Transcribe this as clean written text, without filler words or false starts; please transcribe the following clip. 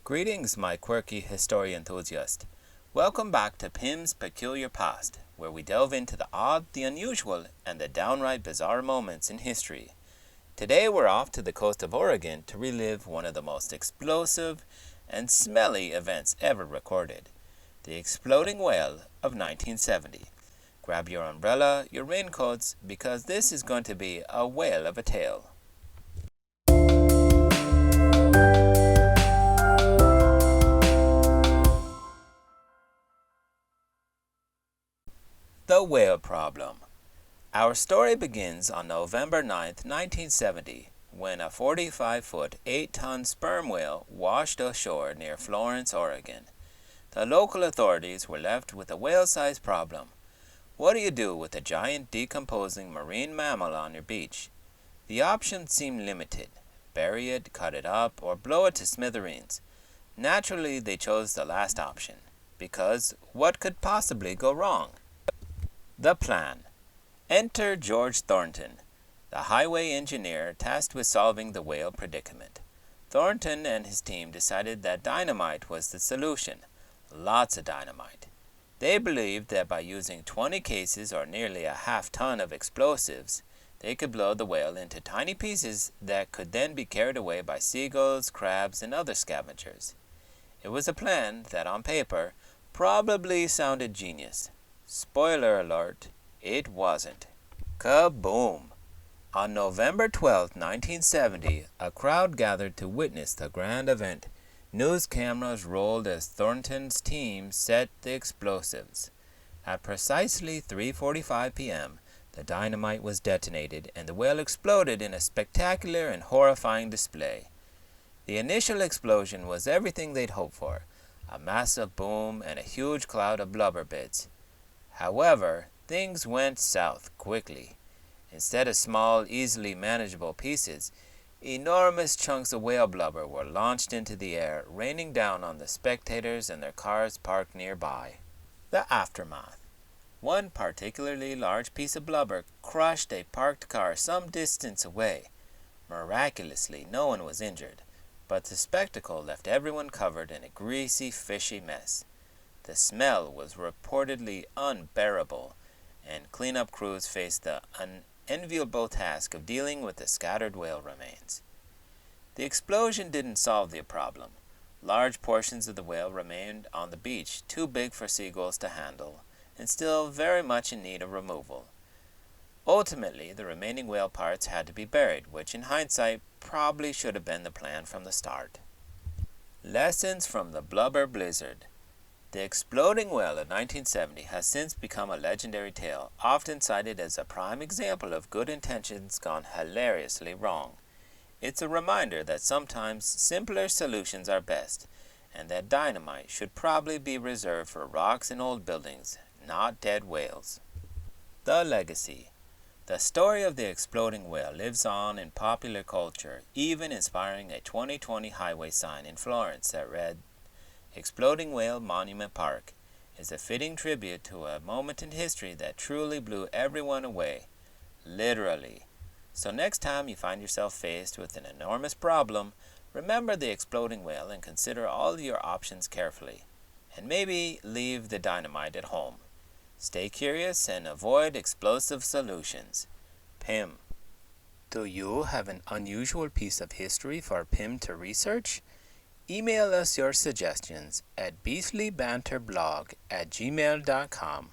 Greetings, my quirky history enthusiast. Welcome back to Pim's Peculiar Past, where we delve into the odd, the unusual, and the downright bizarre moments in history. Today we're off to the coast of Oregon to relive one of the most explosive and smelly events ever recorded, the exploding whale of 1970. Grab your umbrella, your raincoats, because this is going to be a whale of a tale. The whale problem. Our story begins on November 9th, 1970, when a 45-foot, 8-ton sperm whale washed ashore near Florence, Oregon. The local authorities were left with a whale-sized problem. What do you do with a giant decomposing marine mammal on your beach? The options seemed limited. Bury it, cut it up, or blow it to smithereens. Naturally, they chose the last option, because what could possibly go wrong? The plan. Enter George Thornton, the highway engineer tasked with solving the whale predicament. Thornton and his team decided that dynamite was the solution. Lots of dynamite. They believed that by using 20 cases or nearly a half-ton of explosives, they could blow the whale into tiny pieces that could then be carried away by seagulls, crabs, and other scavengers. It was a plan that, on paper, probably sounded genius. Spoiler alert, it wasn't. Kaboom! On November 12, 1970, a crowd gathered to witness the grand event. News cameras rolled as Thornton's team set the explosives. At precisely 3:45 p.m., the dynamite was detonated and the whale exploded in a spectacular and horrifying display. The initial explosion was everything they'd hoped for, a massive boom and a huge cloud of blubber bits. However, things went south quickly. Instead of small, easily manageable pieces, enormous chunks of whale blubber were launched into the air, raining down on the spectators and their cars parked nearby. The aftermath. One particularly large piece of blubber crushed a parked car some distance away. Miraculously, no one was injured, but the spectacle left everyone covered in a greasy, fishy mess. The smell was reportedly unbearable, and cleanup crews faced the unenviable task of dealing with the scattered whale remains. The explosion didn't solve the problem. Large portions of the whale remained on the beach, too big for seagulls to handle, and still very much in need of removal. Ultimately, the remaining whale parts had to be buried, which in hindsight probably should have been the plan from the start. Lessons from the blubber blizzard. The exploding whale of 1970 has since become a legendary tale, often cited as a prime example of good intentions gone hilariously wrong. It's a reminder that sometimes simpler solutions are best, and that dynamite should probably be reserved for rocks and old buildings, not dead whales. The legacy. The story of the exploding whale lives on in popular culture, even inspiring a 2020 highway sign in Florence that read, "Exploding Whale Monument Park," is a fitting tribute to a moment in history that truly blew everyone away. Literally. So next time you find yourself faced with an enormous problem, remember the exploding whale and consider all your options carefully. And maybe leave the dynamite at home. Stay curious and avoid explosive solutions. Pim. Do you have an unusual piece of history for Pim to research? Email us your suggestions at beastlybanterblog@gmail.com.